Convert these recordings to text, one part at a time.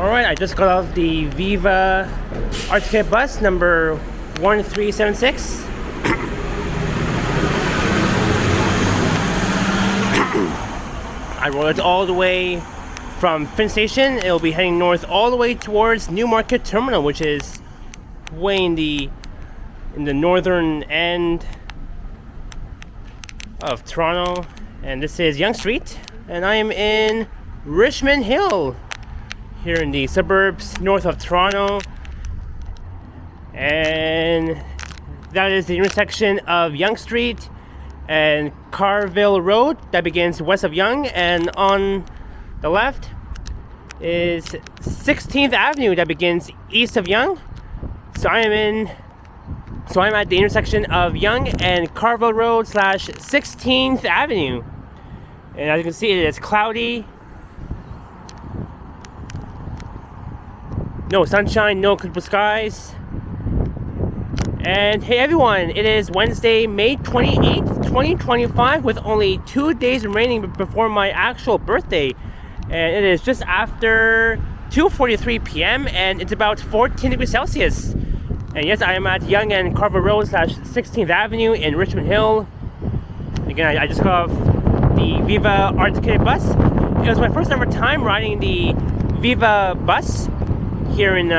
Alright, I just got off the Viva Arctic bus number 1376. I rode it all the way from Finn Station. It'll be heading north all the way towards Newmarket Terminal, which is way in the northern end of Toronto. And this is Yonge Street, and I am in Richmond Hill, here in the suburbs north of Toronto. And that is the intersection of Yonge Street and Carrville Road that begins west of Yonge, and on the left is 16th Avenue that begins east of Yonge. So I'm at the intersection of Yonge and Carrville Road / 16th Avenue. And as you can see, it is cloudy. No sunshine, no clear skies. And hey everyone, it is Wednesday, May 28th, 2025, with only 2 days remaining before my actual birthday. And it is just after 2:43 p.m. and it's about 14 degrees Celsius. And yes, I am at Yonge and Carrville Road / 16th Avenue in Richmond Hill. Again, I just got off the Viva Arctic bus. It was my first ever time riding the Viva bus here in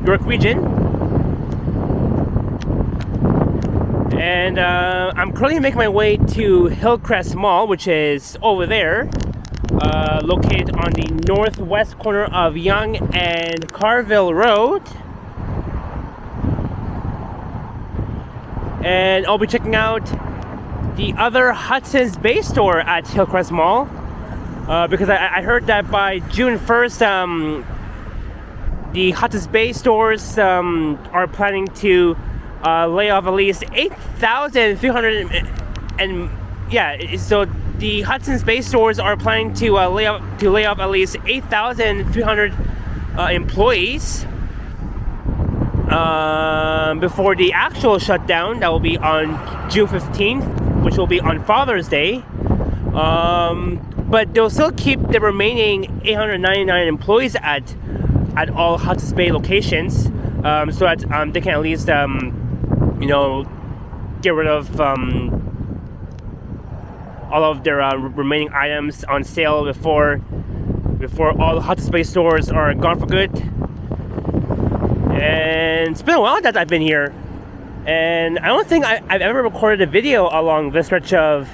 York region. And I'm currently making my way to Hillcrest Mall, which is over there, located on the northwest corner of Yonge and Carrville Road. And I'll be checking out the other Hudson's Bay store at Hillcrest Mall, because I heard that by June 1st, the Hudson's Bay stores are planning to lay off at least 8,300 and so the Hudson's Bay stores are planning to lay off at least 8,300 employees before the actual shutdown that will be on June 15th, which will be on Father's Day. But they'll still keep the remaining 899 employees at all Hudson's Bay locations, so that they can at least get rid of all of their remaining items on sale before all the Hudson's Bay stores are gone for good. And it's been a while that I've been here, and I don't think I've ever recorded a video along this stretch of,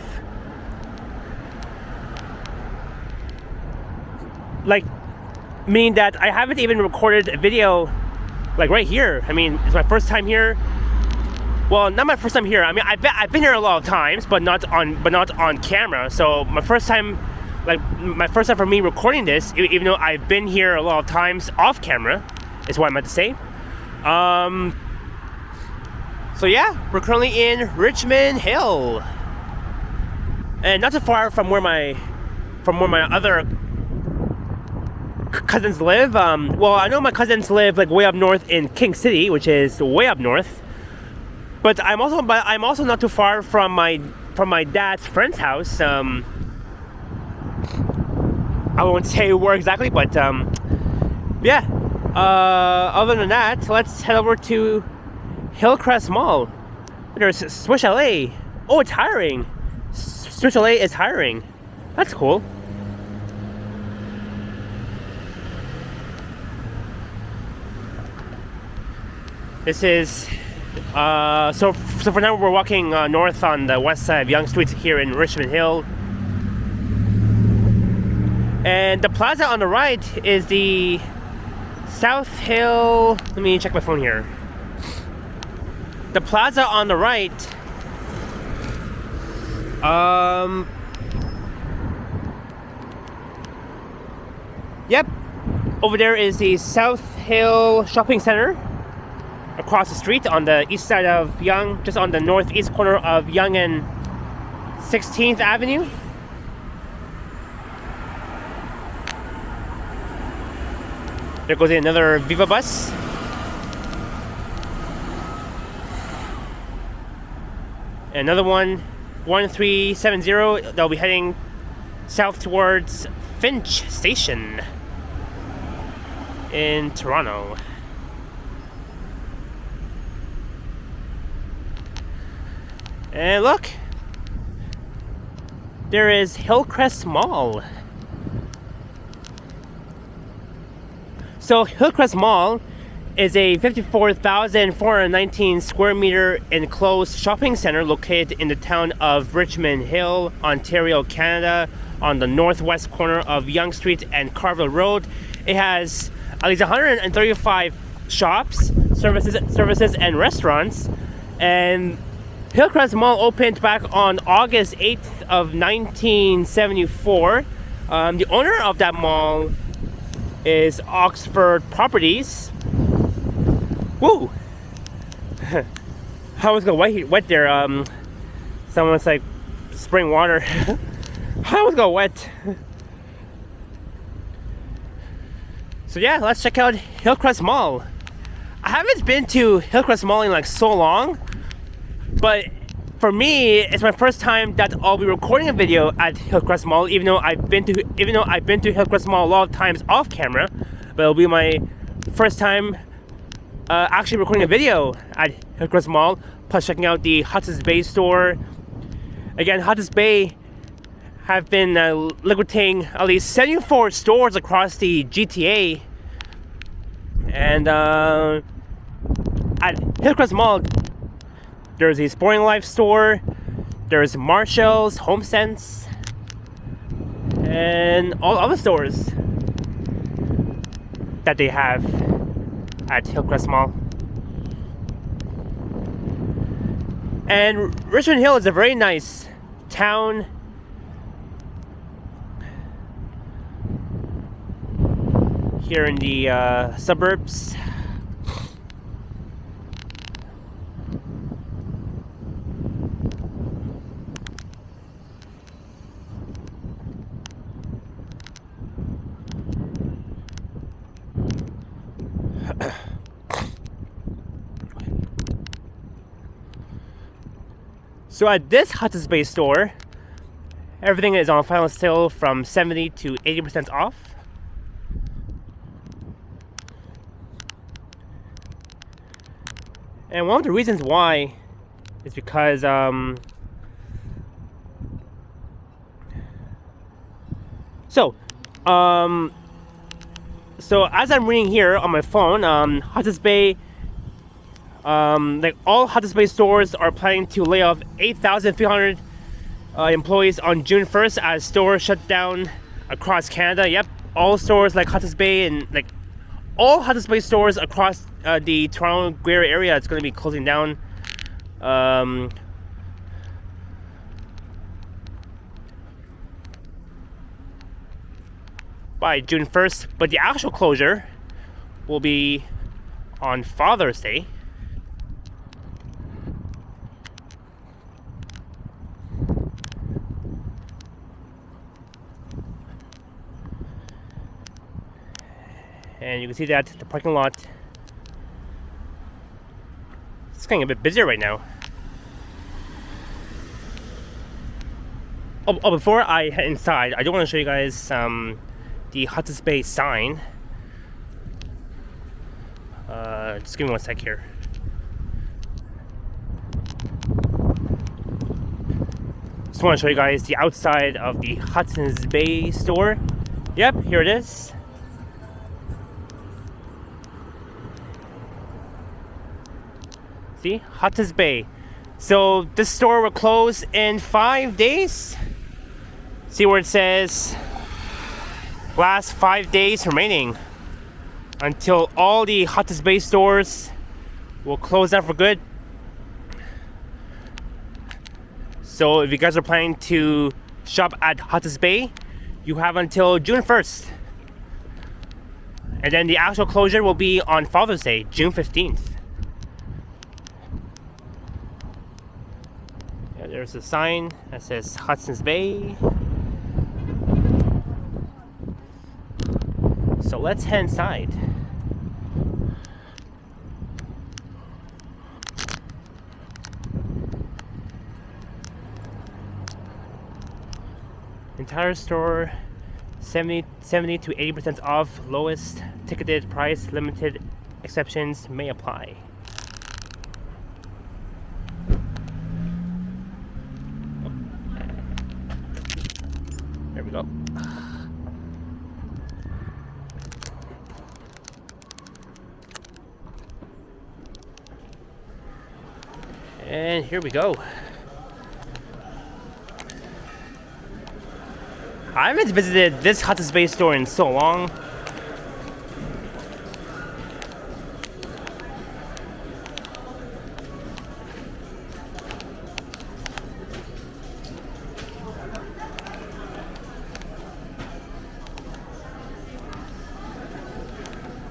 meaning that I haven't even recorded a video right here. I mean, it's my first time here. Well, not my first time here. I mean, I've been here a lot of times, but not on camera. So my first time for me recording this, even though I've been here a lot of times off camera, is what I meant to say. So yeah, we're currently in Richmond Hill, and not too far from where my other cousins live. Well, I know my cousins live way up north in King City, which is way up north. But I'm also not too far from my dad's friend's house. I won't say where exactly, but yeah. Other than that, let's head over to Hillcrest Mall. There's Swish LA. Oh, it's hiring. Swish LA is hiring. That's cool. This is so for now we're walking north on the west side of Yonge Street here in Richmond Hill, and the plaza on the right is the South Hill. Let me check my phone here. The plaza on the right, yep, over there is the South Hill Shopping Center. Across the street on the east side of Yonge, just on the northeast corner of Yonge and 16th Avenue. There goes another Viva bus. Another one, 1370, they'll be heading south towards Finch Station. in Toronto. And look, there is Hillcrest Mall. So Hillcrest Mall is a 54,419 square meter enclosed shopping center located in the town of Richmond Hill, Ontario, Canada, on the northwest corner of Yonge Street and Carrville Road. It has at least 135 shops, services and restaurants. And Hillcrest Mall opened back on August 8th of 1974. The owner of that mall is Oxford Properties. Woo! I was gonna wet there. Someone's like spraying water. I was gonna wet. So yeah, let's check out Hillcrest Mall. I haven't been to Hillcrest Mall in like so long, but for me, it's my first time that I'll be recording a video at Hillcrest Mall. Even though I've been to Hillcrest Mall a lot of times off camera, but it'll be my first time actually recording a video at Hillcrest Mall, plus checking out the Hudson's Bay store. Again, Hudson's Bay have been liquidating at least 74 stores across the GTA. And at Hillcrest Mall, there's a Sporting Life store, there's Marshall's, HomeSense, and all other stores that they have at Hillcrest Mall. And Richmond Hill is a very nice town. Here in the suburbs. So at this Hudson's Bay store, everything is on final sale from 70 to 80% off. And one of the reasons why is because so as I'm reading here on my phone, Hudson's Bay, like all Hudson's Bay stores are planning to lay off 8,300 employees on June 1st as stores shut down across Canada. Yep, all stores like Hudson's Bay and like all Hudson's Bay stores across the Toronto Greater area is going to be closing down. By June 1st, but the actual closure will be on Father's Day. And you can see that the parking lot is getting a bit busier right now. Oh, before I head inside, I do want to show you guys the Hudson's Bay sign. Just give me one sec here. Just want to show you guys the outside of the Hudson's Bay store. Yep, here it is. See, Hudson's Bay. So this store will close in 5 days. See where it says last 5 days remaining until all the Hudson's Bay stores will close down for good. So if you guys are planning to shop at Hudson's Bay, you have until June 1st. And then the actual closure will be on Father's Day, June 15th. Yeah, there's a sign that says Hudson's Bay. So let's head inside. Entire store, 70 70 to 80% off. Lowest ticketed price. Limited exceptions may apply. There we go. And here we go. I haven't visited this Hudson's Bay store in so long.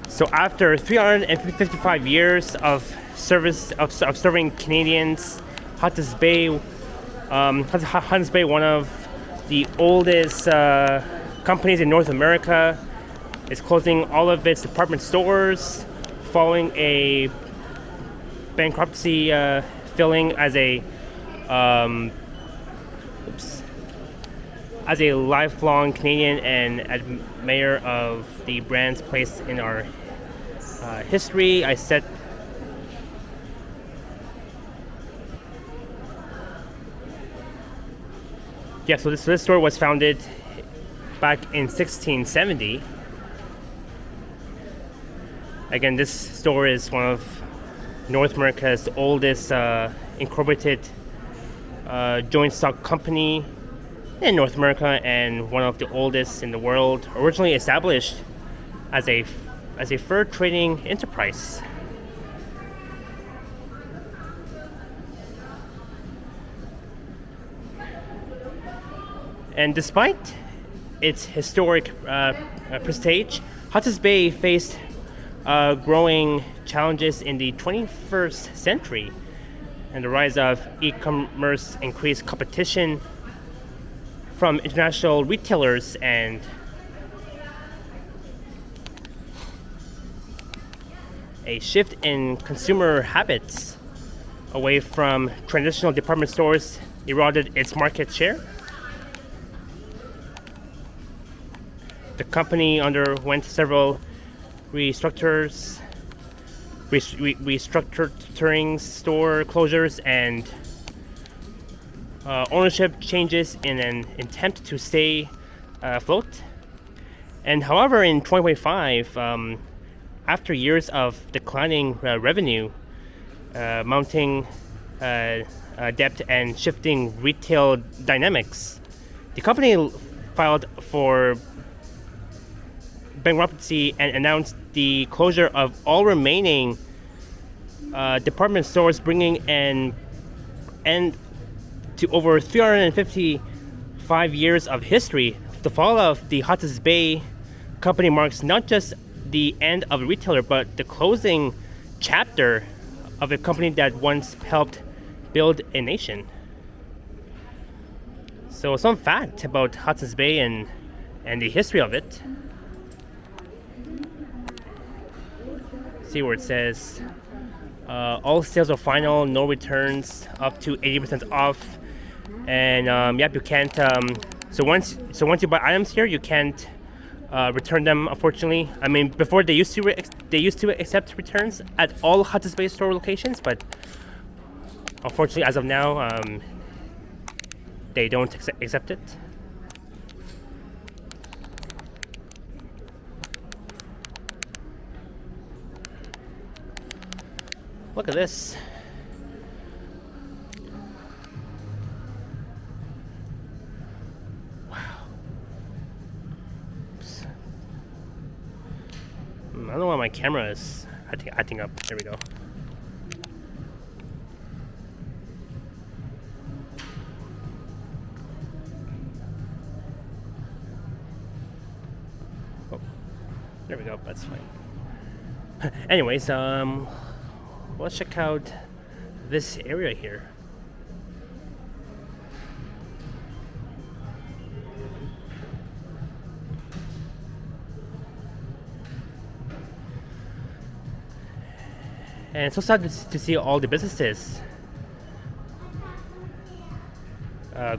So after 355 years of service of serving Canadians, Hudson's Bay, one of the oldest companies in North America, is closing all of its department stores following a bankruptcy filing as a lifelong Canadian and admirer of the brand's place in our history. So this store was founded back in 1670. Again, this store is one of North America's oldest incorporated joint stock company in North America, and one of the oldest in the world. Originally established as a fur trading enterprise. And despite its historic prestige, Hudson's Bay faced growing challenges in the 21st century, and the rise of e-commerce increased competition from international retailers and a shift in consumer habits away from traditional department stores eroded its market share. The company underwent several restructuring, store closures, and ownership changes in an attempt to stay afloat. And however, in 2025, after years of declining revenue, mounting debt, and shifting retail dynamics, the company filed for bankruptcy and announced the closure of all remaining department stores, bringing an end to over 355 years of history. The fall of the Hudson's Bay company marks not just the end of a retailer, but the closing chapter of a company that once helped build a nation. So some fact about Hudson's Bay and the history of it. See where it says all sales are final, no returns, up to 80% off, and you can't. So once you buy items here, you can't return them. Unfortunately, I mean, before they used to accept returns at all Hudson's Bay store locations, but unfortunately, as of now, they don't accept it. Look at this. Wow. Oops. I don't know why my camera is acting up. There we go. Oh, there we go. That's fine. Anyways, let's check out this area here. And it's so sad to see all the businesses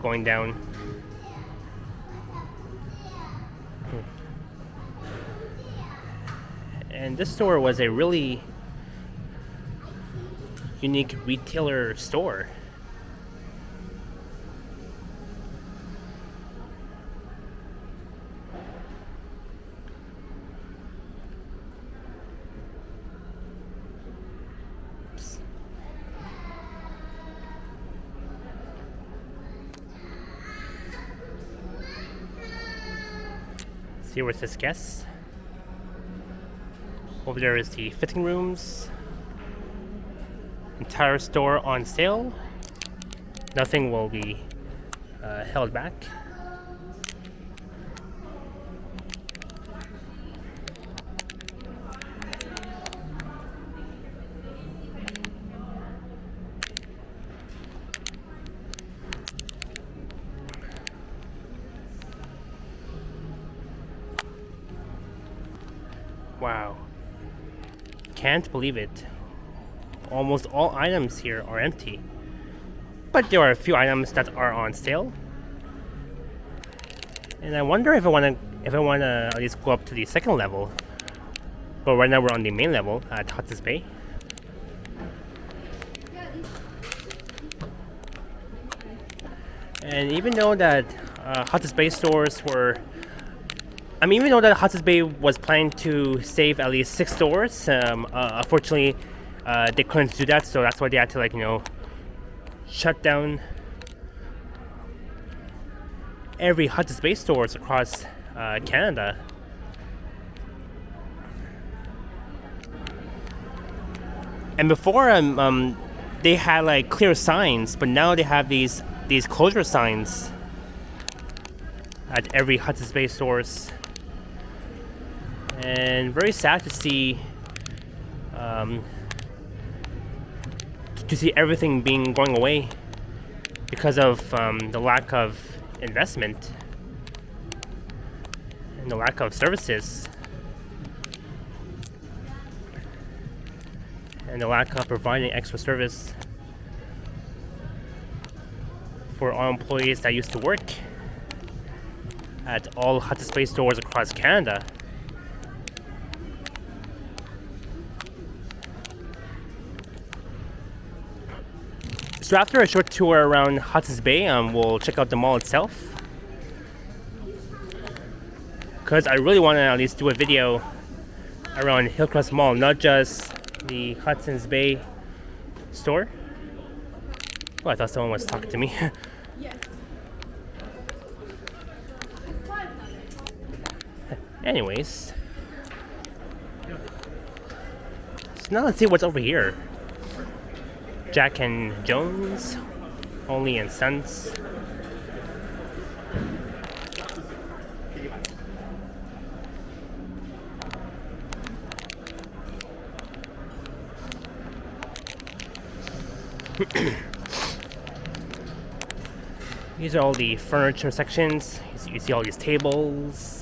going down. And this store was a really unique retailer store. See where it says guests. Over there is the fitting rooms. Entire store on sale. Nothing will be held back. Wow. Can't believe it. Almost all items here are empty. But there are a few items that are on sale. And I wonder if I wanna at least go up to the second level. But right now we're on the main level at Hudson's Bay. And even though that Hudson's Bay stores were even though that Hudson's Bay was planning to save at least 6 stores, unfortunately, they couldn't do that, so that's why they had to, shut down every Hudson's Bay stores across Canada. And before, they had clear signs, but now they have these closure signs at every Hudson's Bay stores. And very sad to see everything going away because of the lack of investment and the lack of services and the lack of providing extra service for all employees that used to work at all Hudson's Bay stores across Canada. So after a short tour around Hudson's Bay, we'll check out the mall itself. Because I really want to at least do a video around Hillcrest Mall, not just the Hudson's Bay store. Oh, I thought someone was talking to me. Yes. Anyways. So now let's see what's over here. Jack and Jones, Only and Sons. These are all the furniture sections. You see all these tables.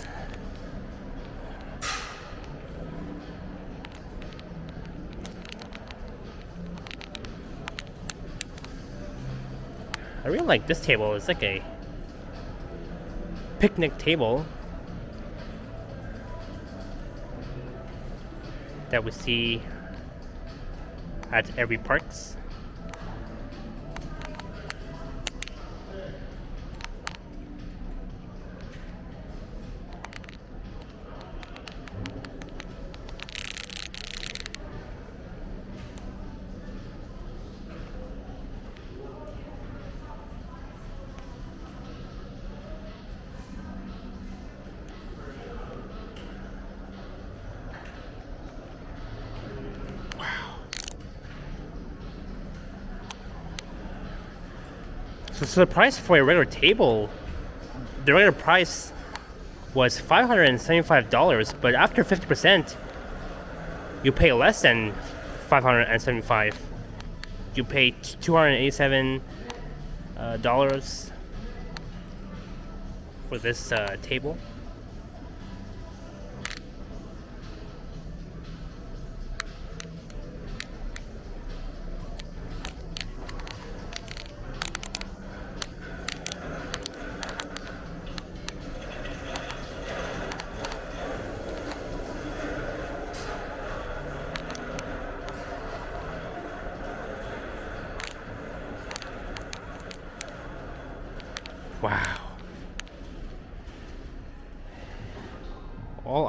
I really like this table. It's like a picnic table that we see at every parks. So the price for a regular table, the regular price was $575, but after 50%, you pay less than $575. You pay $287 for this table.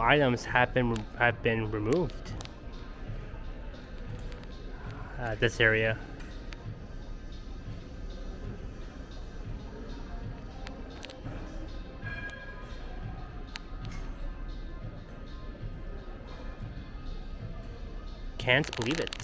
items have been removed. This area. Can't believe it.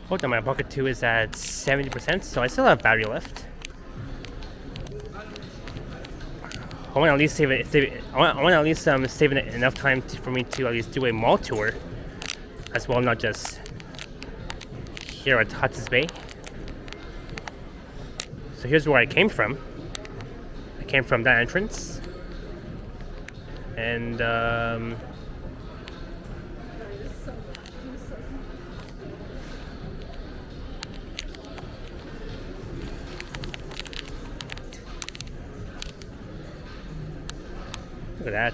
Hold on, my pocket 2 is at 70%, so I still have battery left. I want to at least save it. I want to at least save enough time for me to at least do a mall tour as well, not just here at Hudson's Bay. So here's where I came from. I came from that entrance, and look at that.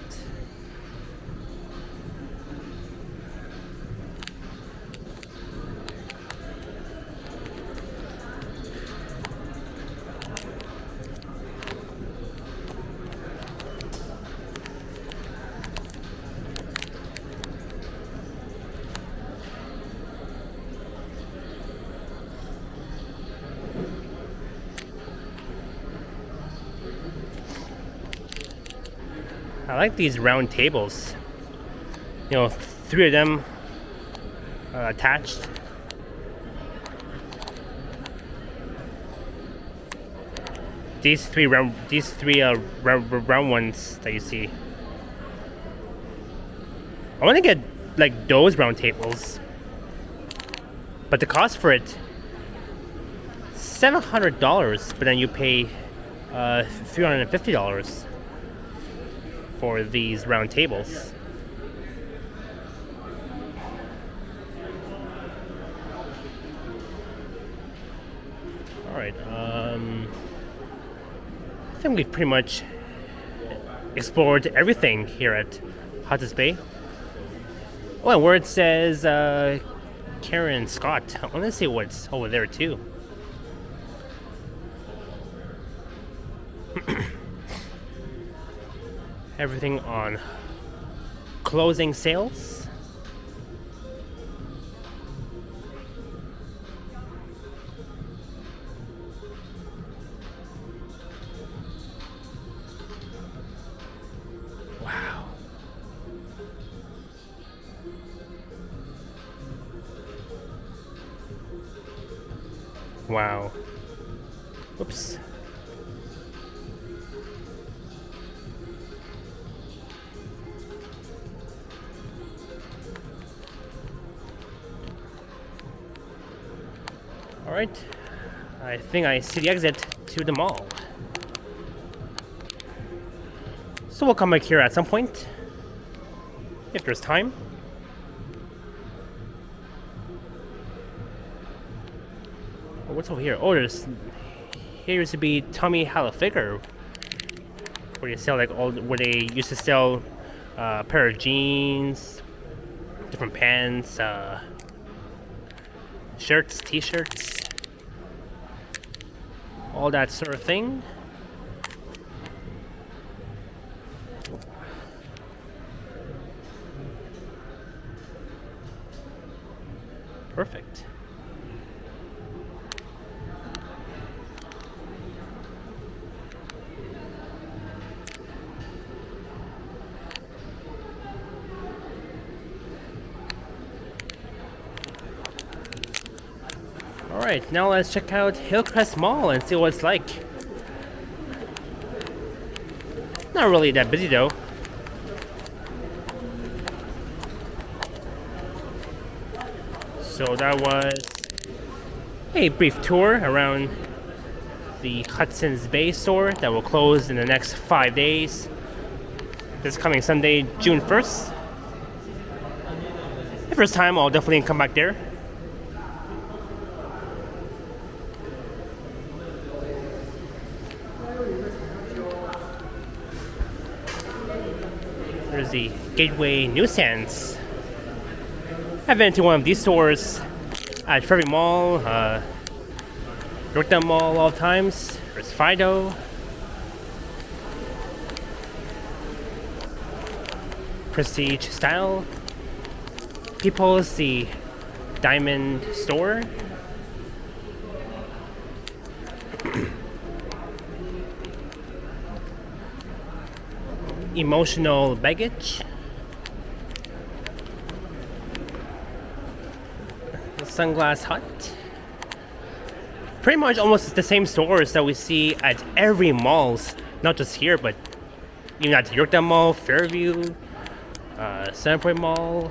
I like these round tables. You know, 3 of them attached. These three round ones that you see. I want to get like those round tables, but the cost for it $700. But then you pay $350 for these round tables. All right. I think we've pretty much explored everything here at Hudson's Bay. Oh, and where it says Karen Scott, I want to see what's over there too. Everything on closing sales. Wow. Wow. Whoops. Alright, I think I see the exit to the mall. So we'll come back here at some point, if there's time. Oh, what's over here? Oh, here used to be Tommy Hilfiger, where you sell where they used to sell a pair of jeans, different pants, shirts, t-shirts, all that sort of thing. Perfect. Alright, now let's check out Hillcrest Mall and see what it's like. Not really that busy though. So that was a brief tour around the Hudson's Bay store that will close in the next 5 days. this coming Sunday, June 1st. The first time, I'll definitely come back there. There's the Gateway Newsstands. I've been to one of these stores at Carrville Mall, Yorktown Mall all times. There's Fido. Prestige Style. People's, the Diamond Store. Emotional Baggage. Sunglass Hut. Pretty much almost the same stores that we see at every malls, not just here, but even at Yorktown Mall, Fairview, Centerpoint Mall.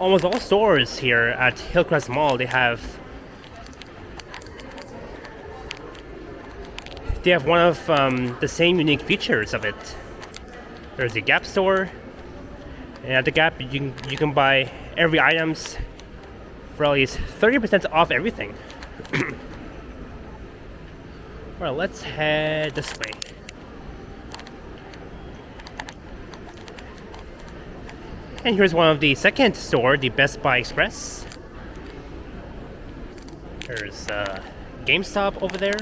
Almost all stores here at Hillcrest Mall, they have one of the same unique features of it. There's the Gap store, and at the Gap you can buy every items for at least 30% off everything. Alright, let's head this way. And here's one of the second store, the Best Buy Express. There's GameStop over there.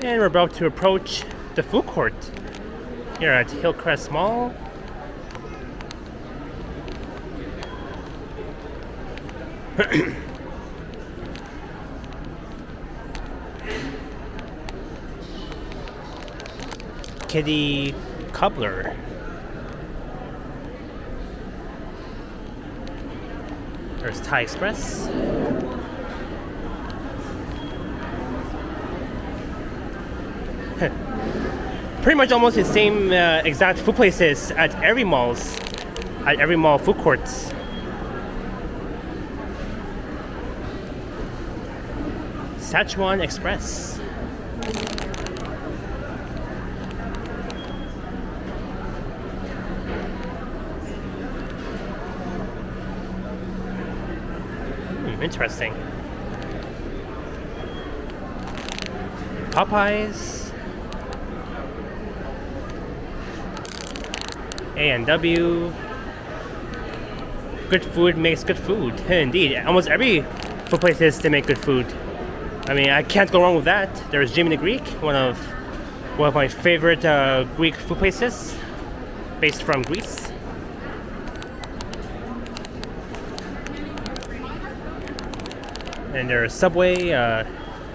And we're about to approach the food court here at Hillcrest Mall. Kitty Cobbler. There's Thai Express. Pretty much almost the same exact food places at every mall food courts. Szechuan Express. Interesting. Popeyes. A&W. Good food makes good food. Indeed, almost every food places they make good food. I mean, I can't go wrong with that. There's Jimmy the Greek, one of my favorite Greek food places, based from Greece. And there's Subway,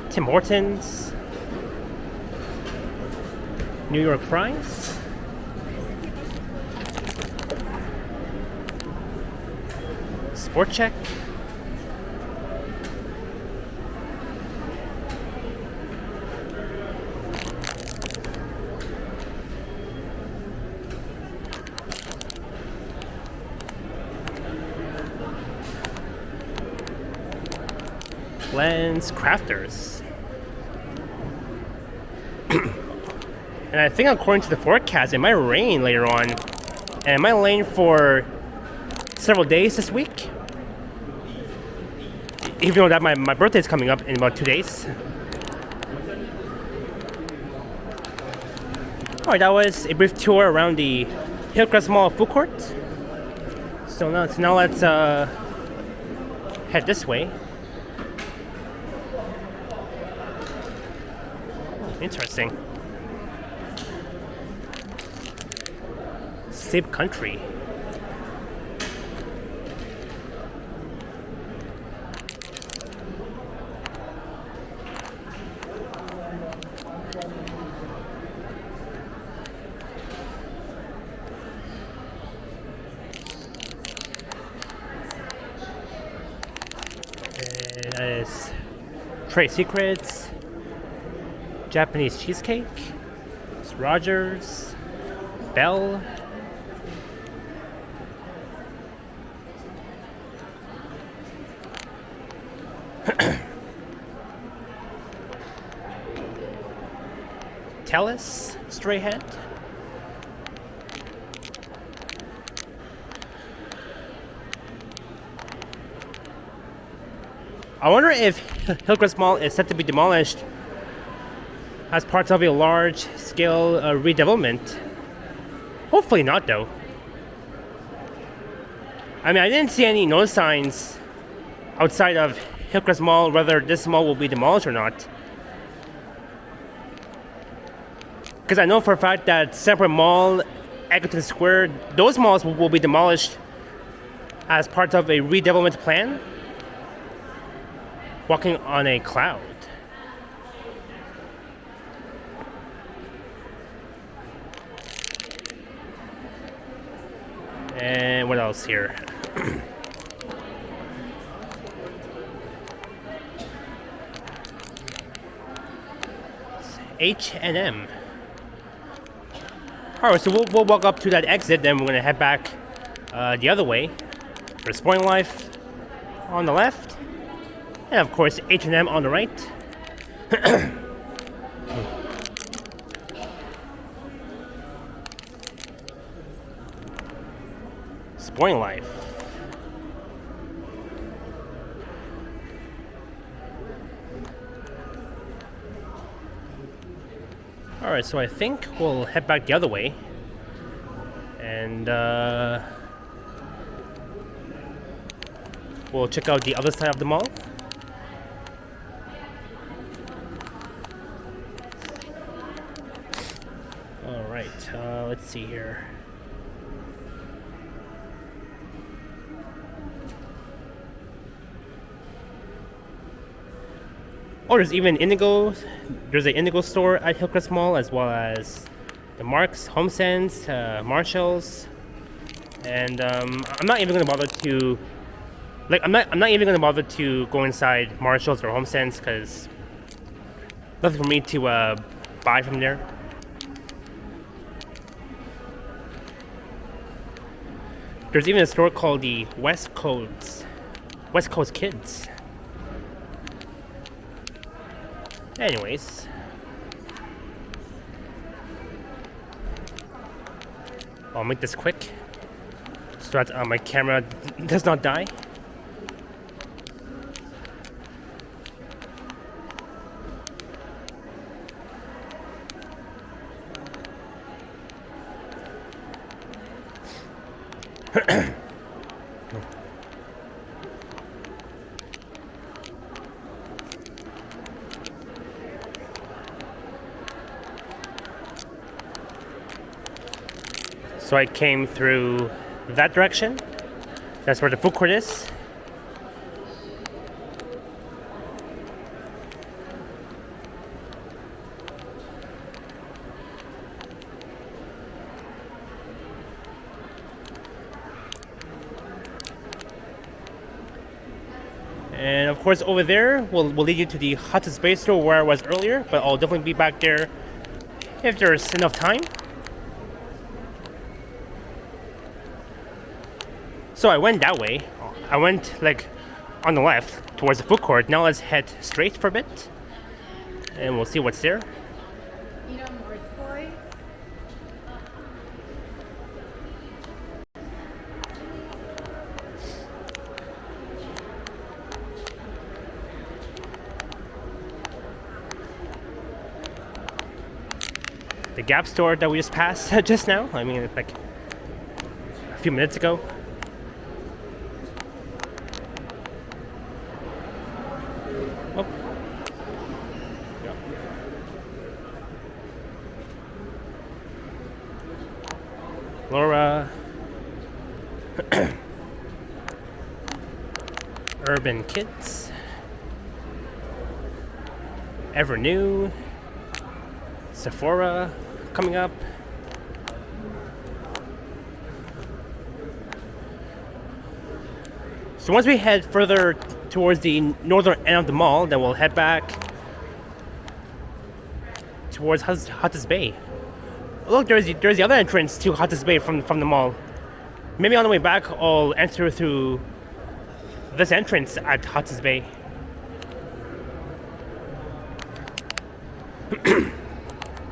Tim Hortons, New York Fries. Sport Check. Lens Crafters. And I think according to the forecast, it might rain later on. And it might rain for several days this week. Even though that my birthday is coming up in about 2 days. Alright, that was a brief tour around the Hillcrest Mall food court. So now let's head this way. Interesting. Sib Country. And that is Trade Secrets. Japanese Cheesecake, it's Rogers, Bell, Telus, stray hat. I wonder if Hillcrest Mall is set to be demolished as part of a large-scale redevelopment. Hopefully not, though. I mean, I didn't see any no signs outside of Hillcrest Mall whether this mall will be demolished or not. Because I know for a fact that Separate Mall, Eglinton Square, those malls will be demolished as part of a redevelopment plan. Walking on a cloud. And what else here? H&M. Alright, so we'll walk up to that exit, then we're gonna head back the other way. There's Sporting Life on the left. And of course, H&M on the right. Sporting Life. Alright, so I think we'll head back the other way. And we'll check out the other side of the mall. Let's see here. Oh, there's even Indigo. There's an Indigo store at Hillcrest Mall, as well as the Marks, HomeSense, Marshalls, and I'm not even gonna bother to, I'm not even gonna bother to go inside Marshalls or HomeSense because nothing for me to buy from there. There's even a store called the West Coast Kids. Anyways. I'll make this quick so that my camera does not die. So I came through that direction. That's where the food court is. And of course over there we'll lead you to the Hudson's Bay store where I was earlier, but I'll definitely be back there if there's enough time. So I went that way. I went like on the left towards the food court. Now let's head straight for a bit and we'll see what's there. The Gap store that we just passed just now. I mean, like a few minutes ago. Oh. Yep. Laura. Urban Kids. Ever New. Sephora coming up. So once we head further towards the northern end of the mall, then we'll head back towards Hudson's Bay. Look, there's the other entrance to Hudson's Bay from the mall. Maybe on the way back, I'll enter through this entrance at Hudson's Bay.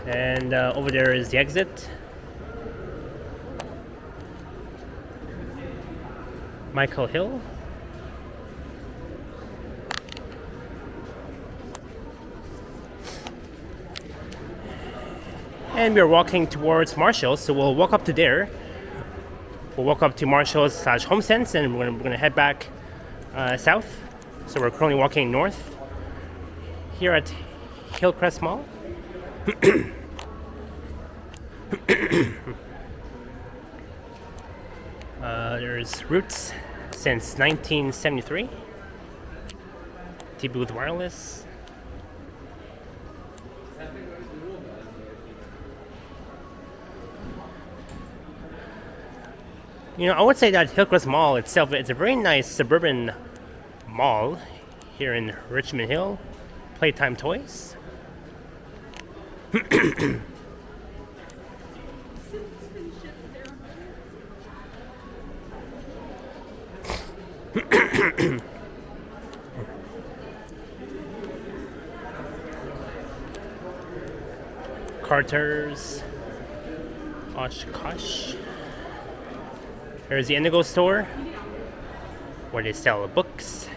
And over there is the exit. Michael Hill. And we're walking towards Marshall's, so we'll walk up to there. We'll walk up to Marshall's / HomeSense, and we're gonna head back south. So we're currently walking north here at Hillcrest Mall. There's Roots since 1973. T-Booth Wireless. You know, I would say that Hillcrest Mall itself, it's a very nice suburban mall here in Richmond Hill. Playtime Toys. Carter's. Oshkosh. There's the Indigo store, where they sell books,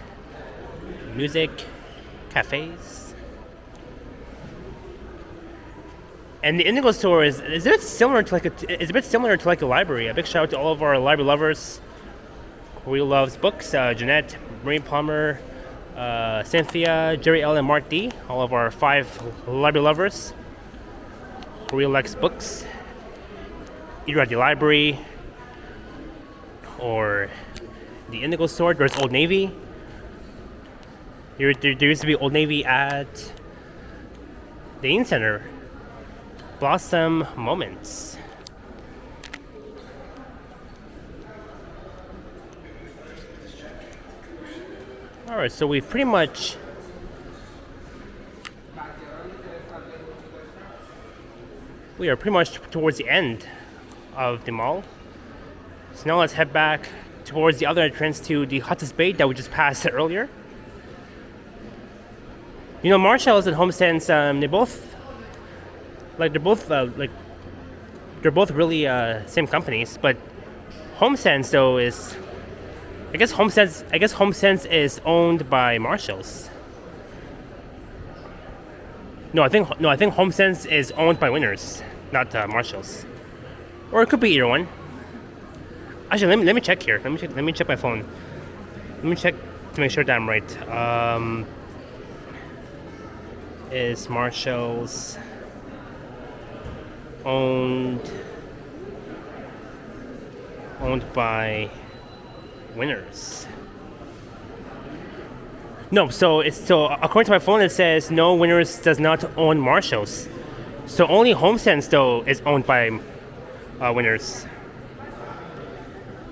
music, cafes. And the Indigo store is a bit similar to like a library. A big shout out to all of our library lovers who loves books. Jeanette, Marie Palmer, Cynthia, Jerry L, and Mark D. All of our 5 library lovers who really likes books, either at the library or the Indigo store. There's Old Navy. There used to be Old Navy at the Inn Center. Blossom Moments. Alright, so we've pretty much towards the end of the mall. So now let's head back towards the other entrance to the Hudson's Bay that we just passed earlier. You know, Marshall's and HomeSense, they're both really same companies, but HomeSense though is, I guess HomeSense is owned by Marshall's. No, I think HomeSense is owned by Winners, not Marshall's, or it could be either one. Actually, let me check here. Let me check my phone. Let me check to make sure that I'm right. Is Marshall's owned by Winners? No. So according to my phone, it says no. Winners does not own Marshall's. So only HomeSense though is owned by Winners.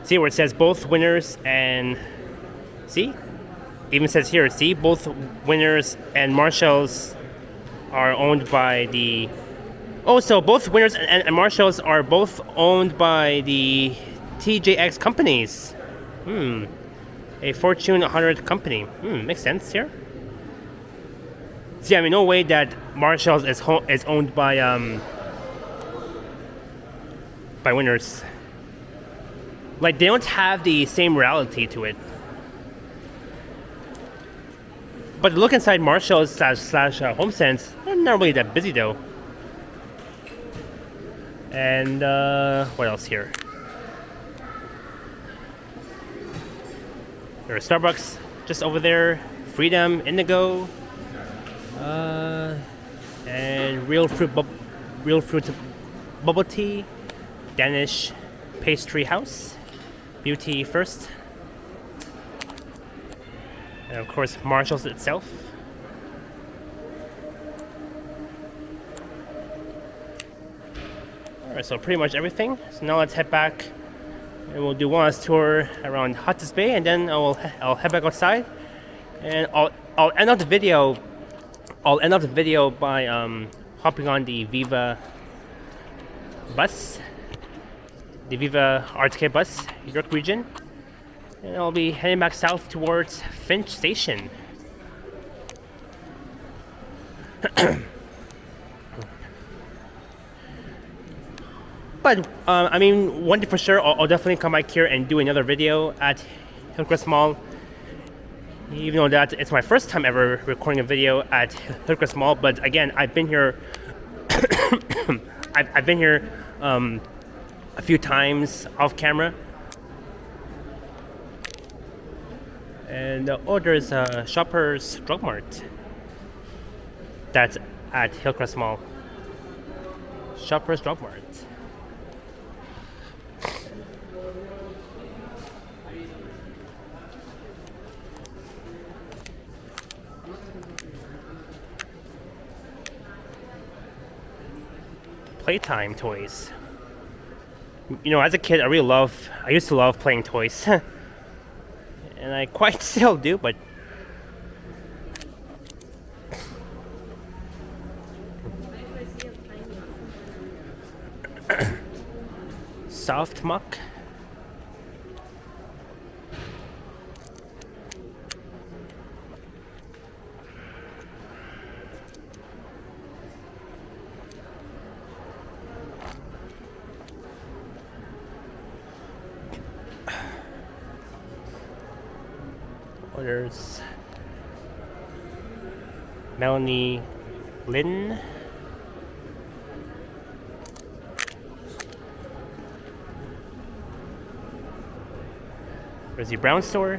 See where it says both Winners and see? Even says here, see, both Winners and Marshall's are owned by the. Oh, so both Winners and Marshall's are both owned by the TJX companies. A Fortune 100 company. Makes sense here. See, I mean, no way that Marshall's is owned by Winners. Like, they don't have the same reality to it. But look inside Marshall's / HomeSense, they're not really that busy though. And what else here? There's Starbucks just over there, Freedom, Indigo, and Real Fruit Bubble Tea, Danish Pastry House, Beauty First, and of course Marshall's itself. Alright, so pretty much everything. So now let's head back and we'll do one last tour around Hudson's Bay, and then I'll head back outside, and I'll end up the video. I'll end up the video by hopping on the Viva bus, the Viva RTK bus, York Region, and I'll be heading back south towards Finch Station. But I mean, one day for sure, I'll definitely come back here and do another video at Hillcrest Mall. Even though that it's my first time ever recording a video at Hillcrest Mall, but again, I've been here. I've been here a few times off camera. And there's a Shoppers Drug Mart. That's at Hillcrest Mall. Shoppers Drug Mart. Playtime toys. You know, as a kid, I used to love playing toys. And I quite still do, but soft muck. There's Melanie Lynn. There's the Brown store.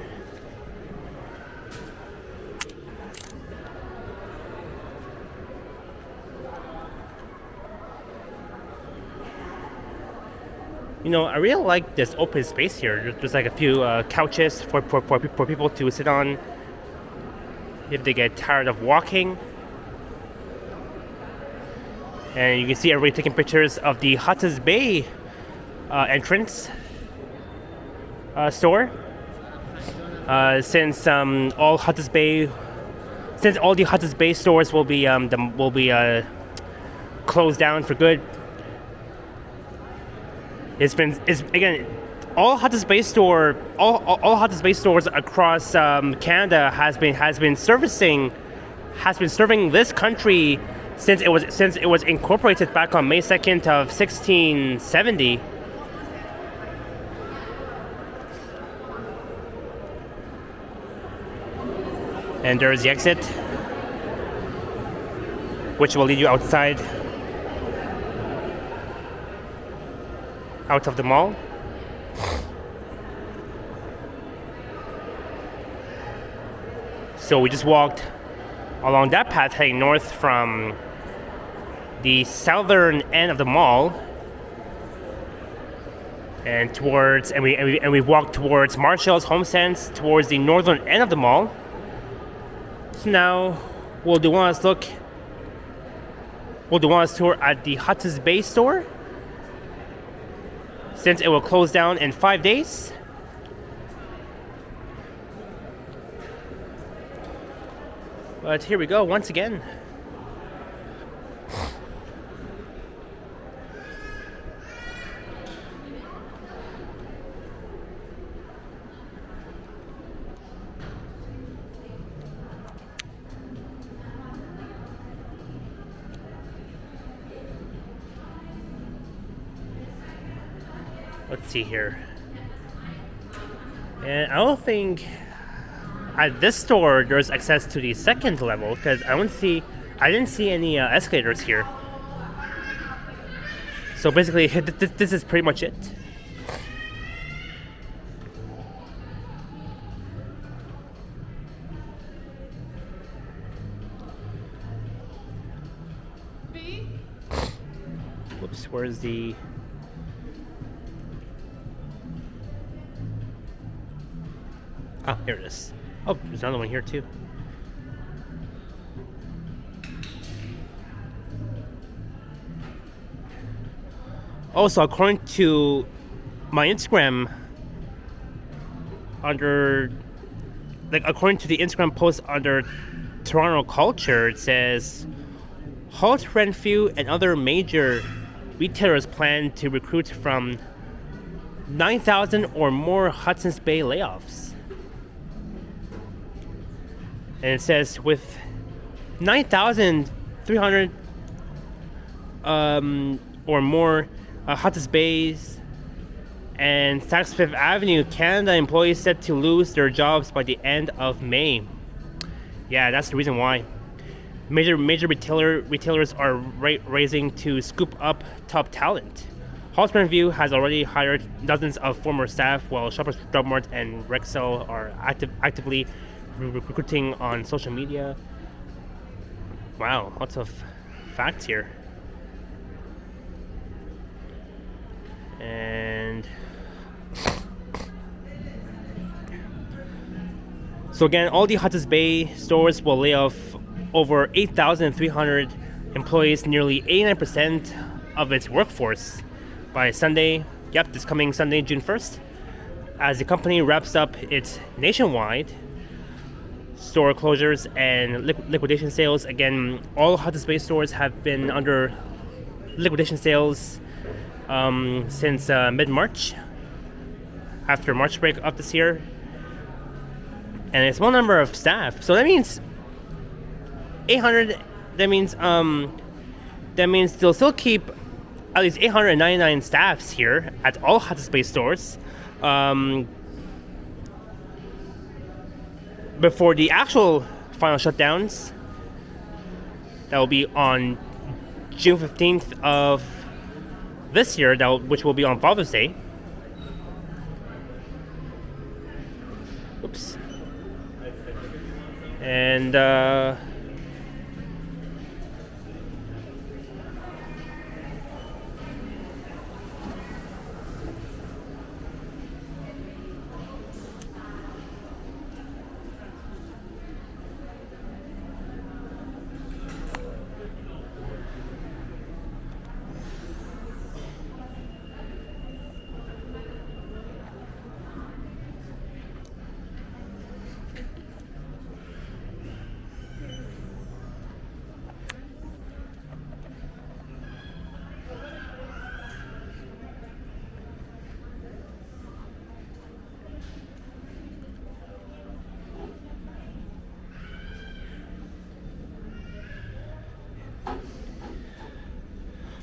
You know, I really like this open space here. There's like a few couches for people to sit on if they get tired of walking. And you can see everybody taking pictures of the Hudson's Bay entrance store. Since all the Hudson's Bay stores will be closed down for good. It's again, all Hudson's Bay stores across Canada has been serving this country since it was incorporated back on May 2nd of 1670. And there's the exit, which will lead you outside. Out of the mall. So we just walked along that path heading north from the southern end of the mall and we walked towards Marshall's Homesteads towards the northern end of the mall. So now we'll do one last tour at the Hudson's Bay store, since it will close down in 5 days. But here we go once again. Let's see here. And I don't think at this store there's access to the second level because I didn't see any escalators here. So basically, this is pretty much it. Whoops, where's the... Oh, here it is. Oh, there's another one here too. Also, according to my Instagram, according to the Instagram post under Toronto Culture, it says Halt, Renfrew, and other major retailers plan to recruit from 9,000 or more Hudson's Bay layoffs. And it says with 9,300 or more Hudson's Bay's and Saks Fifth Avenue, Canada employees set to lose their jobs by the end of May. Yeah, that's the reason why. Major retailers are racing to scoop up top talent. Halston View has already hired dozens of former staff, while Shoppers Drug Mart and Rexall are actively recruiting on social media. Wow, lots of facts here. And so again, all the Hudson's Bay stores will lay off over 8,300 employees, nearly 89% of its workforce by Sunday. Yep, this coming Sunday, June 1st, as the company wraps up its nationwide store closures and liquidation sales. Again, all Hudson's Bay stores have been under liquidation sales since mid-March, after March break of this year, and a small number of staff. So that means 800. That means they'll still keep at least 899 staffs here at all Hudson's Bay stores before the actual final shutdowns. That will be on June 15th of this year, which will be on Father's Day. Oops. And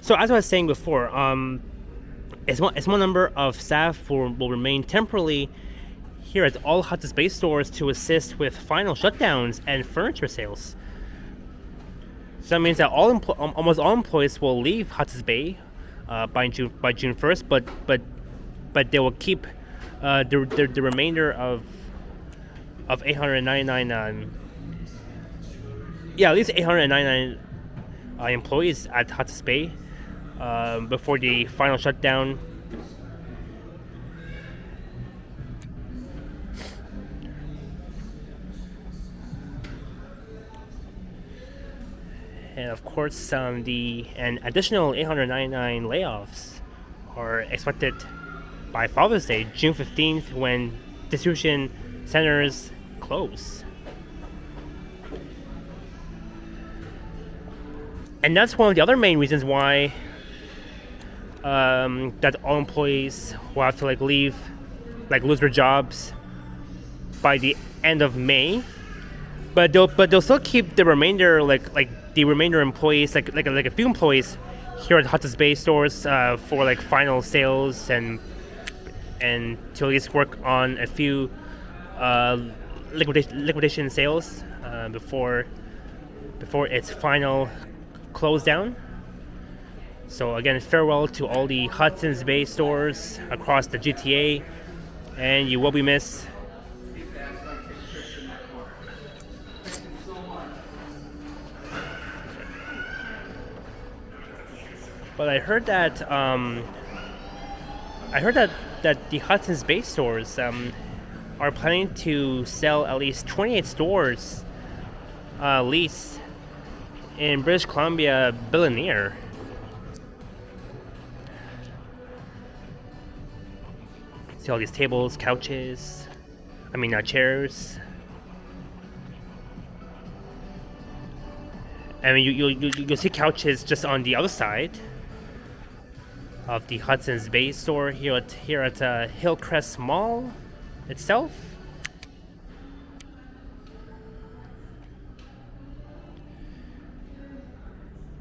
so as I was saying before, a small number of staff will remain temporarily here at all Hudson's Bay stores to assist with final shutdowns and furniture sales. So that means that almost all employees will leave Hudson's Bay by June 1st, but they will keep the remainder of 899. At least 899 employees at Hudson's Bay before the final shutdown. And of course, an additional 899 layoffs are expected by Father's Day, June 15th, when distribution centers close. And that's one of the other main reasons why that all employees will have to leave, lose their jobs by the end of May. But they'll still keep the remainder, the remainder employees, a few employees here at Hudson's Bay stores for final sales and to at least work on a few liquidation sales before its final close down. So again, farewell to all the Hudson's Bay stores across the GTA, and you will be missed. But I heard that the Hudson's Bay stores are planning to sell at least 28 stores lease in British Columbia, Billionaire. See all these tables, couches, chairs. You'll see couches just on the other side of the Hudson's Bay store here at Hillcrest Mall itself.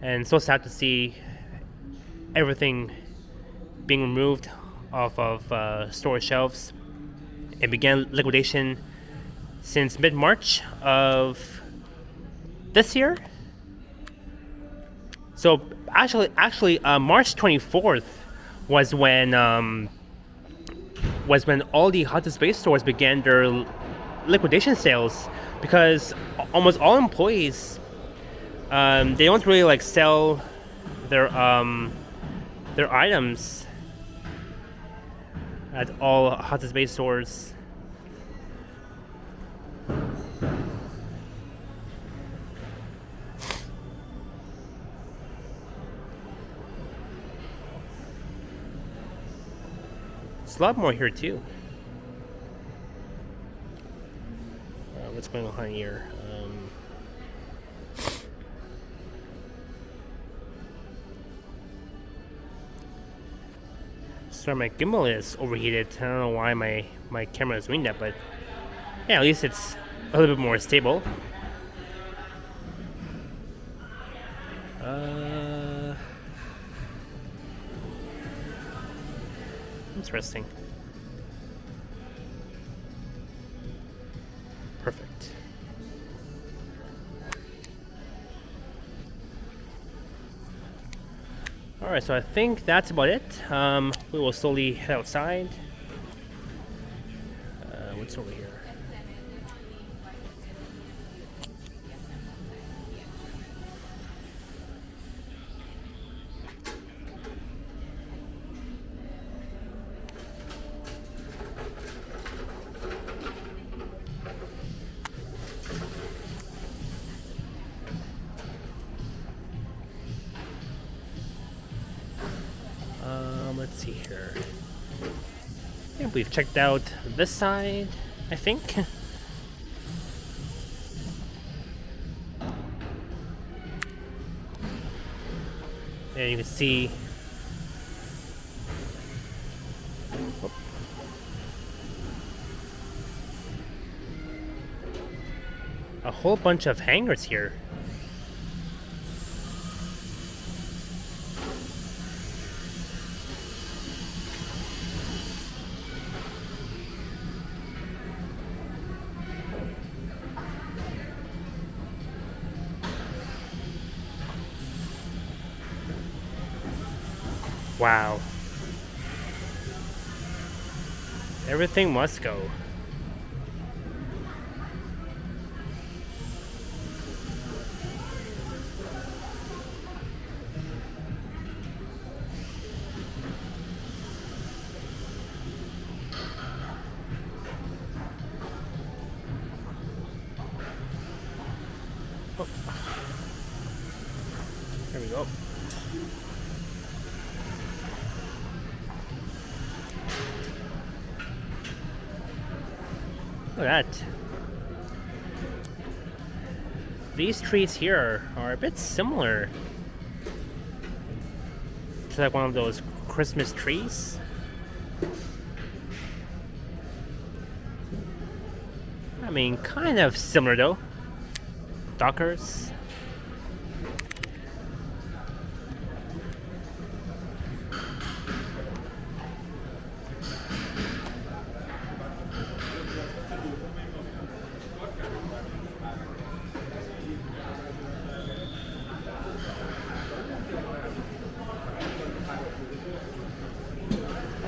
And so sad to see everything being removed off of store shelves. It began liquidation since mid-March of this year. So actually, March 24th was when all the Hudson's Bay stores began their liquidation sales, because almost all employees, they don't really like sell their items at all Hudson's Bay stores. There's a lot more here too. What's going on here? Sorry, my gimbal is overheated. I don't know why my camera is doing that, but yeah, at least it's a little bit more stable. Interesting. Perfect. Alright, so I think that's about it. We will slowly head outside. What's over here? Let's see here. Yeah, we've checked out this side, I think. And you can see a whole bunch of hangers here. Wow. Everything must go. Oh. There we go. Look at that. These trees here are a bit similar to like one of those Christmas trees. I mean, kind of similar though. Dockers.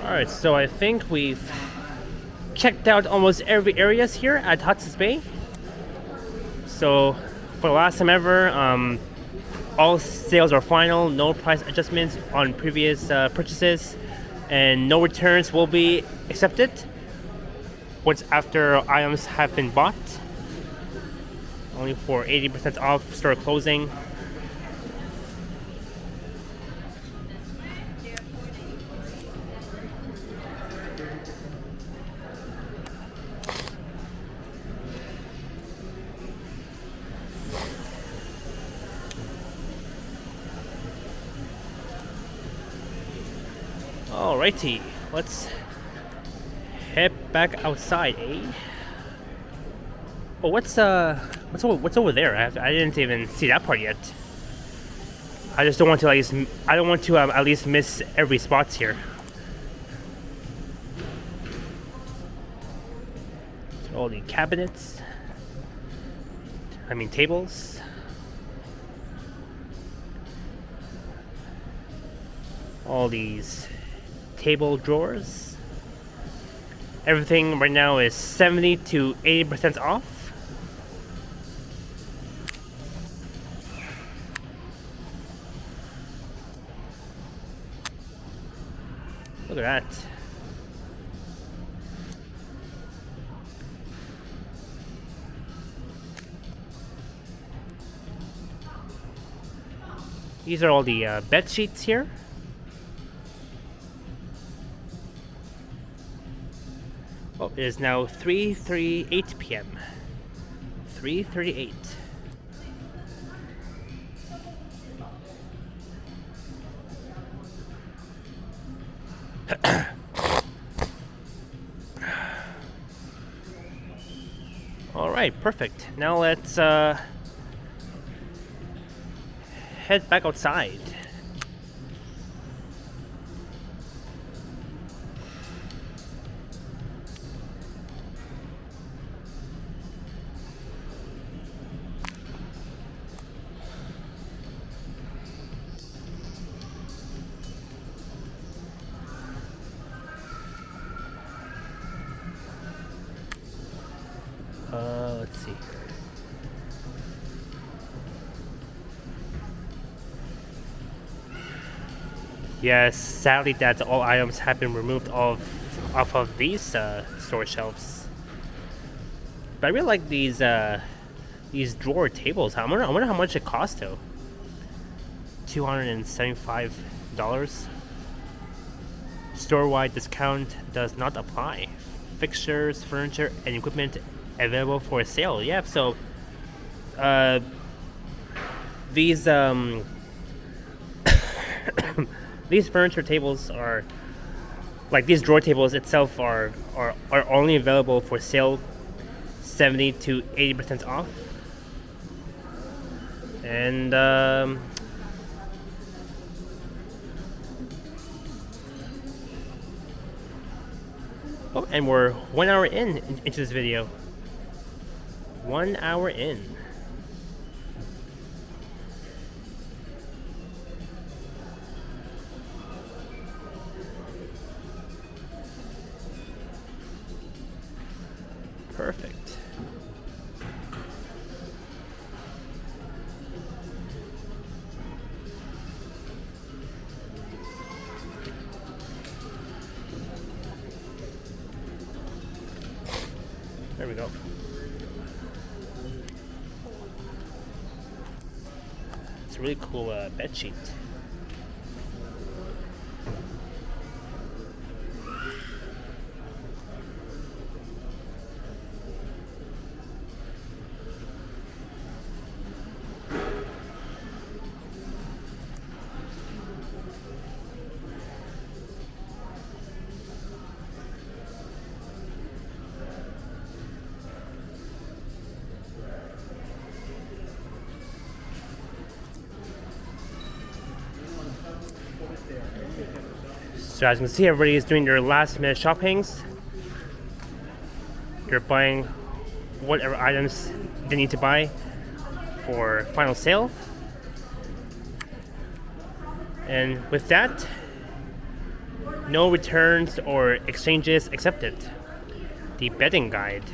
Alright, so I think we've checked out almost every areas here at Hudson's Bay. So for the last time ever, all sales are final, no price adjustments on previous purchases, and no returns will be accepted once after items have been bought. Only for 80% off store closing. Alrighty, let's head back outside, eh? Oh, what's over there? I didn't even see that part yet. I just don't want to at least at least miss every spots here. All the cabinets. I mean tables. All these table drawers. Everything right now is 70 to 80% off. Look at that. These are all the bed sheets here. Oh, it is now 3:38 p.m. 3:38. All right, perfect. Now let's head back outside. Let's see. Yes, sadly that all items have been removed off of these store shelves. But I really like these drawer tables. I wonder how much it costs though. $275. Store-wide discount does not apply. Fixtures, furniture, and equipment available for sale. Yeah, so these these furniture tables are like these drawer tables itself are only available for sale 70 to 80% off. And oh, and we're 1 hour into this video. 1 hour in. Perfect. There we go. It's a really cool bed sheet. So as you can see, everybody is doing their last minute shoppings. They're buying whatever items they need to buy for final sale. And with that, no returns or exchanges accepted. The bedding guide.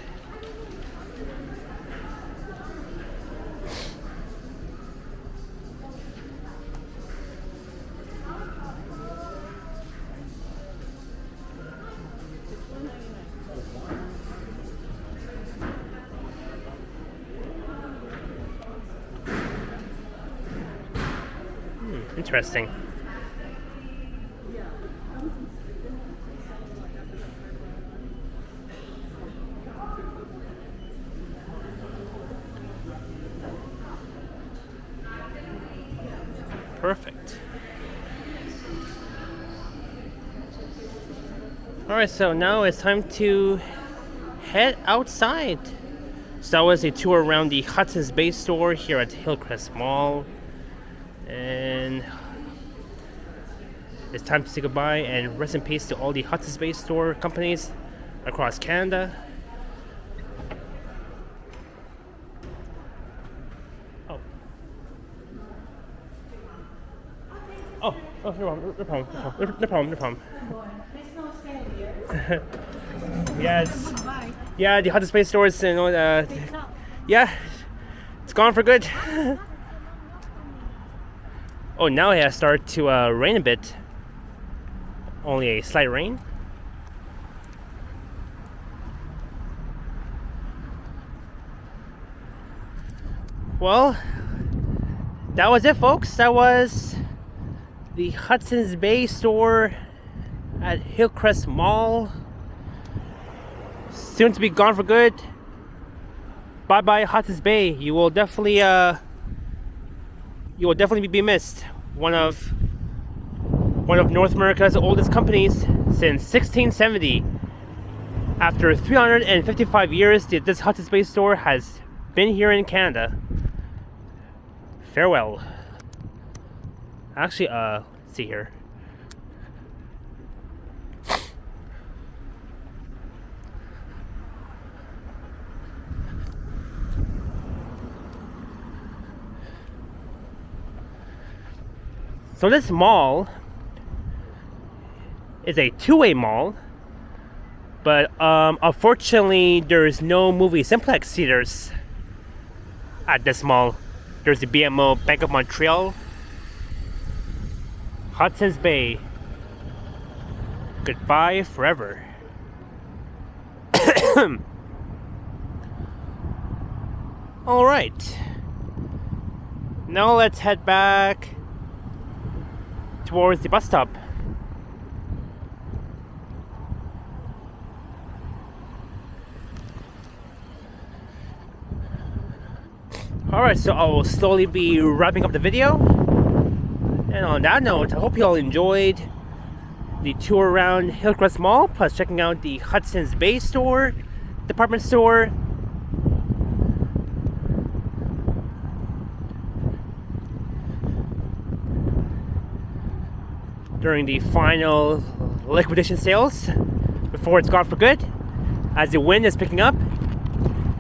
Interesting. Perfect. Alright, so now it's time to head outside. So that was a tour around the Hudson's Bay store here at Hillcrest Mall. And it's time to say goodbye and rest in peace to all the Hudson's Bay store companies across Canada. Oh, no problem, no problem. There's no sale here. Yeah, yeah, the Hudson Space stores, you know, yeah, it's gone for good. Oh, now it has started to rain a bit. Only a slight rain. Well, that was it, folks. That was the Hudson's Bay store at Hillcrest Mall. Soon to be gone for good. Bye bye Hudson's Bay. You will definitely be missed. One of North America's oldest companies since 1670. After 355 years, this Hudson's Bay store has been here in Canada. Farewell. Actually, let's see here. So this mall is a two-way mall, but unfortunately there's no movie simplex theaters at this mall. There's the BMO Bank of Montreal, Hudson's Bay. Goodbye forever. All right. Now let's head back towards the bus stop. Alright, so I will slowly be wrapping up the video. And on that note, I hope you all enjoyed the tour around Hillcrest Mall, plus checking out the Hudson's Bay store, department store. During the final liquidation sales before it's gone for good, as the wind is picking up.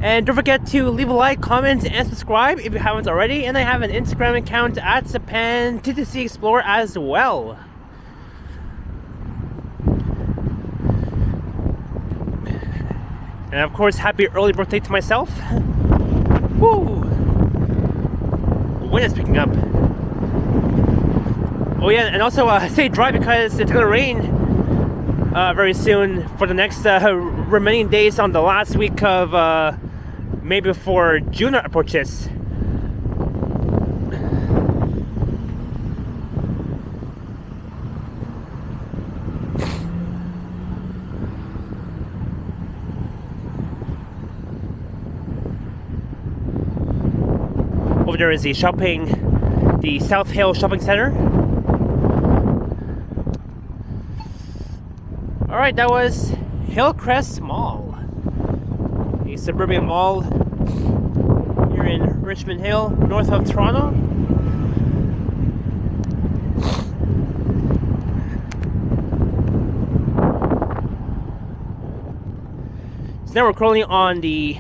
And don't forget to leave a like, comment, and subscribe if you haven't already. And I have an Instagram account at Japan TTC Explorer as well. And of course, happy early birthday to myself. Woo! The wind is picking up. Oh yeah, and also stay dry because it's gonna rain very soon for the next remaining days on the last week of May before June approaches. Over there is the South Hill Shopping Center. Alright, that was Hillcrest Mall, a suburban mall here in Richmond Hill, north of Toronto. So now we're currently on the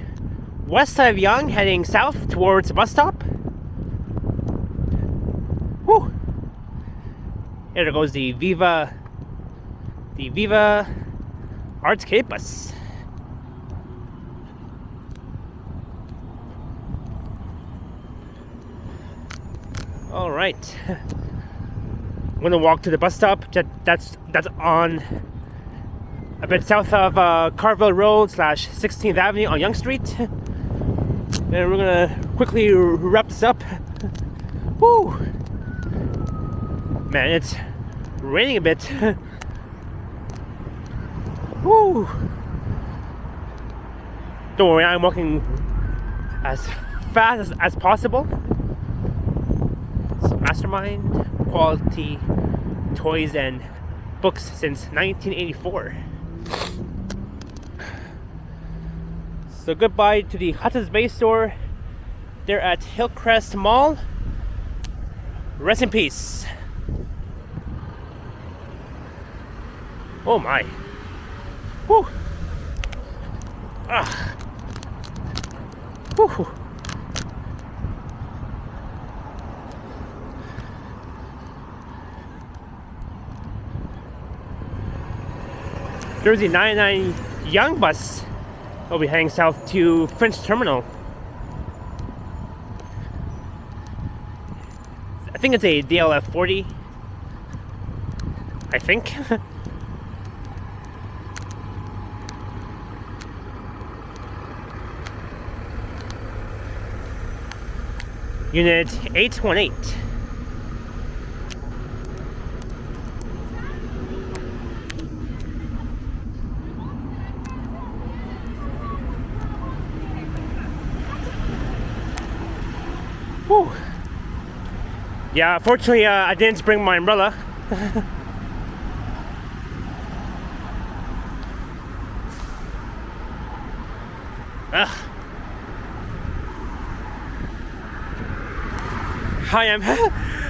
west side of Yonge, heading south towards the bus stop. Whew. Here goes the Viva Artscape bus. All right, I'm gonna walk to the bus stop. That's on a bit south of Carrville Road / 16th Avenue on Yonge Street. And we're gonna quickly wrap this up. Woo! Man, it's raining a bit. Woo! Don't worry, I'm walking as fast as possible. So Mastermind, quality toys and books since 1984. So goodbye to the Hudson's Bay store. They're at Hillcrest Mall. Rest in peace. Oh my. Whew. Ah. Whew. Jersey 99 Yonge bus will be heading south to French Terminal. I think it's a DLF 40. I think. Unit 818. Whew. Yeah, fortunately, I didn't bring my umbrella. Ugh. I am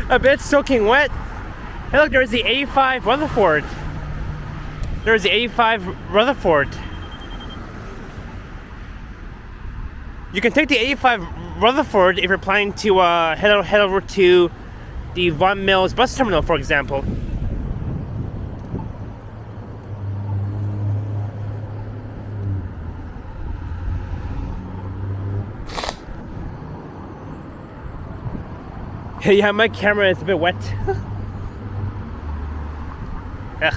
a bit soaking wet. Hey, look, there's the 85 Rutherford. There's the 85 Rutherford. You can take the 85 Rutherford if you're planning to head over to the Vaughan Mills bus terminal, for example. Yeah, my camera is a bit wet. Ugh.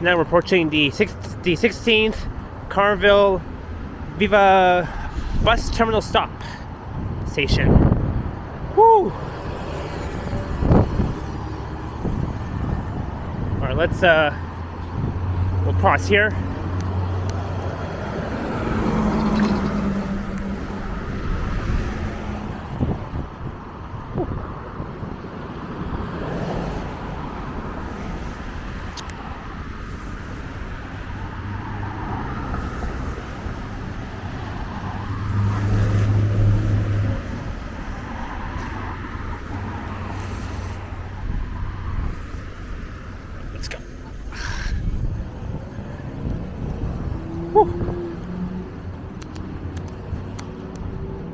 Now we're approaching the 16th Carrville Viva bus terminal stop station. Woo! Alright, let's we'll cross here. Let's go. Whew.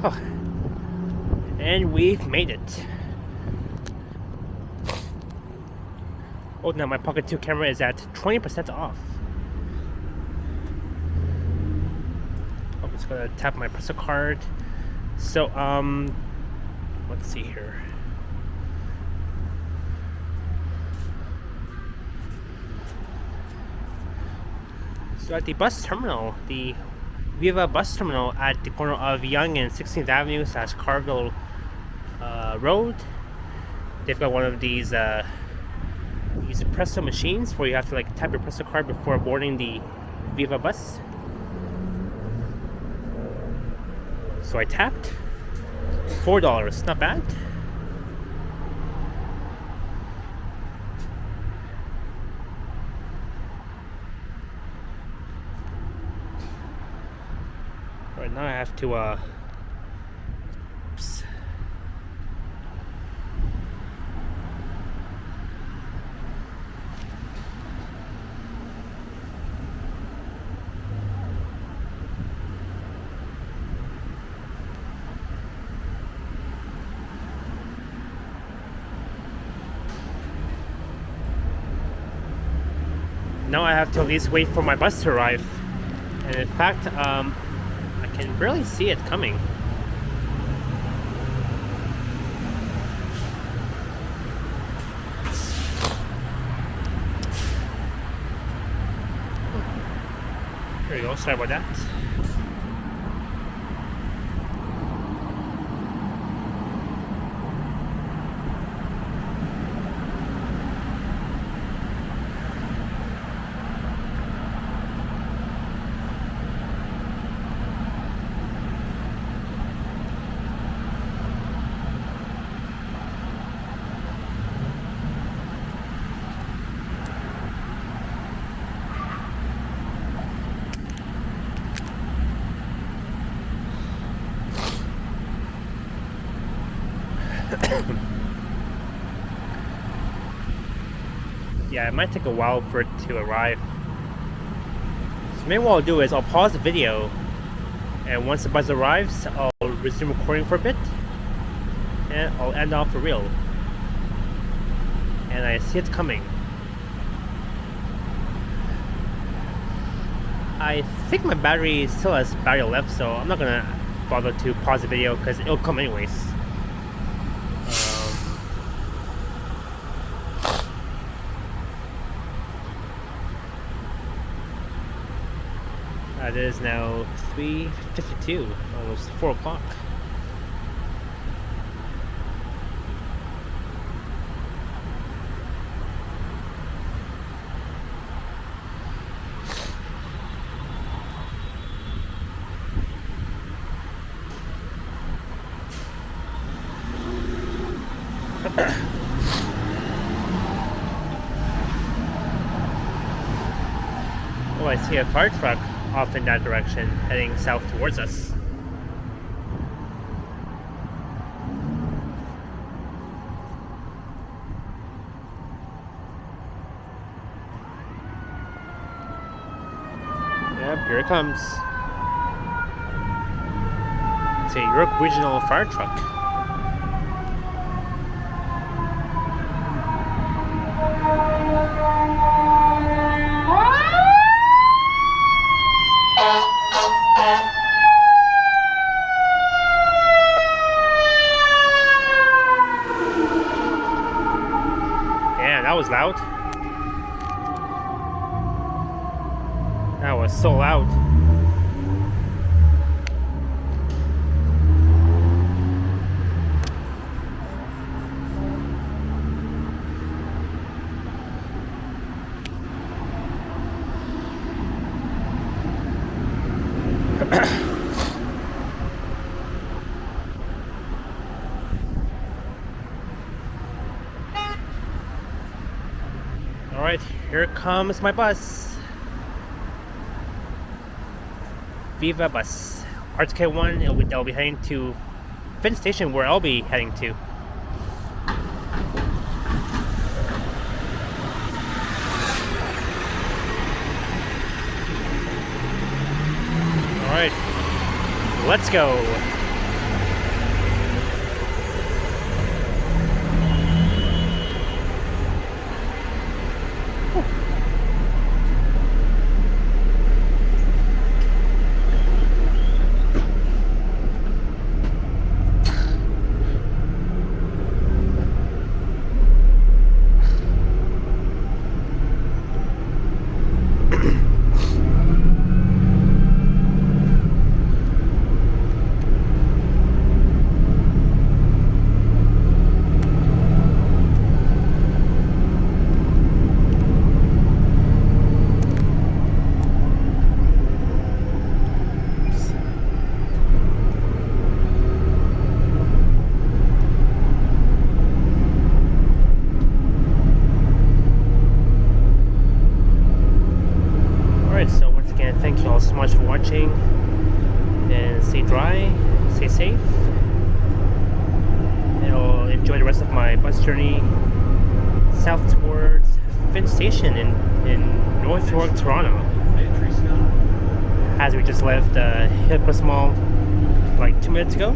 Oh. And we've made it. Oh, now my Pocket 2 camera is at 20% off. I'm just gonna tap my Presto card. So, let's see here. So at the bus terminal, the Viva bus terminal at the corner of Yonge and 16th Avenue / Carrville Road, they've got one of these Presto machines where you have to like tap your Presto card before boarding the Viva bus. So I tapped. $4, not bad. Alright, now I have to oops. Now I have to at least wait for my bus to arrive. And in fact, I can barely see it coming. There you go, sorry about that. Yeah, it might take a while for it to arrive. So maybe what I'll do is I'll pause the video And once the bus arrives, I'll resume recording for a bit, and I'll end off for real. And I see it's coming. I think my battery still has battery left, so I'm not gonna bother to pause the video because it'll come anyways. It is now 3:52, almost 4 o'clock. Oh, I see a fire truck off in that direction, heading south towards us. Yep, here it comes. It's a York Regional fire truck. That was loud. That was so loud. Alright, here comes my bus. Viva Bus. RTK1, they'll be heading to Finn Station, where I'll be heading to. Alright, let's go. Thank you all so much for watching, and stay dry, stay safe, and I'll enjoy the rest of my bus journey south towards Finn Station in North York, Toronto, as we just left Hillcrest Mall like 2 minutes ago.